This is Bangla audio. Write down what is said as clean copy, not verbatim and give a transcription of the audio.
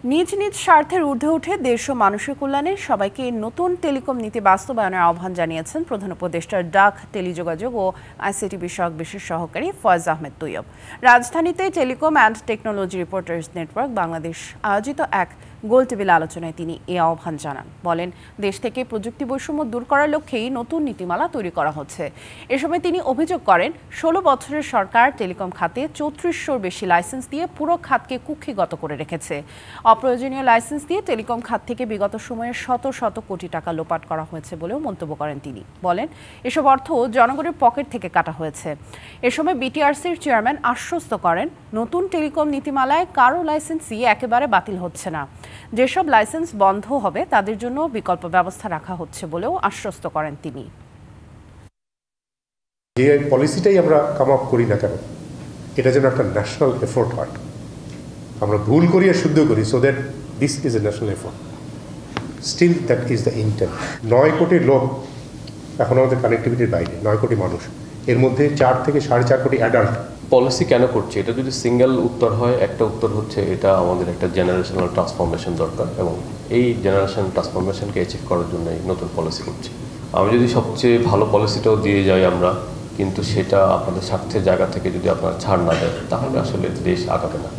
নিজ নিজ স্বার্থের ঊর্ধ্বে উঠে দেশ ও মানুষের কল্যাণে সবাইকে নতুন টেলিকম নীতি বাস্তবায়নের আহ্বান জানিয়েছেন প্রধান উপদেষ্টা ডাক, টেলিযোগাযোগ ও আইসিটি বিষয়ক বিশেষ সহকারী ফয়েজ আহমেদ তৈয়ব। রাজধানীতে telecom and technology reporters network Bangladesh আয়োজিত এক গোল টেবিল আলোচনায় তিনি এ আহ্বান জানান। বলেন, দেশ থেকে প্রযুক্তি বৈষম্য দূর করার লক্ষ্যেই নতুন নীতিমালা তৈরি করা হচ্ছে। এ সময় তিনি অভিযোগ করেন, ১৬ বছরের সরকার টেলিকম খাতে ৩৪০০র বেশি লাইসেন্স দিয়ে পুরো খাতকে কুক্ষিগত করে রেখেছে। অপ্রয়োজনীয় লাইসেন্স দিয়ে টেলিকম খাত থেকে বিগত সময়ে শত শত কোটি টাকা লোপাট করা হয়েছে বলেও মন্তব্য করেন তিনি। বলেন, এসব অর্থ জনগণের পকেট থেকে কাটা হয়েছে। এ সময় বিটিআরসির চেয়ারম্যান আশ্বস্ত করেন, নতুন টেলিকম নীতিমালায় কারো লাইসেন্সই একেবারে বাতিল হচ্ছে না। যেসব লাইসেন্স বন্ধ হবে তাদের জন্য বিকল্প ব্যবস্থা রাখা হচ্ছে বলেও আশ্বস্ত করেন তিনি। যে পলিসিটাই আমরা কাম আপ করি না কেন, এটা যেন একটা ন্যাশনাল এফোর্ট হয়। আমরা ভুল করি আর শুদ্ধ করি, so that this is a national effort. Still that is the intent. 9 কোটি লোক এখন আমাদের কানেক্টিভিটির বাইরে, 9 কোটি মানুষ, এর মধ্যে 4 থেকে 4.5 কোটি অ্যাডাল্ট। পলিসি কেন করছে, এটা যদি সিঙ্গেল উত্তর হয়, একটা উত্তর হচ্ছে এটা আমাদের একটা জেনারেশনাল ট্রান্সফরমেশন দরকার, এবং এই জেনারেশনাল ট্রান্সফরমেশনকে অ্যাচিভ করার জন্য এই নতুন পলিসি করছি। আমি যদি সবচেয়ে ভালো পলিসিটাও দিয়ে যাই আমরা, কিন্তু সেটা আপনাদের স্বার্থের জায়গা থেকে যদি আপনারা ছাড় না দেয়, তাহলে আসলে দেশ আগাবে না।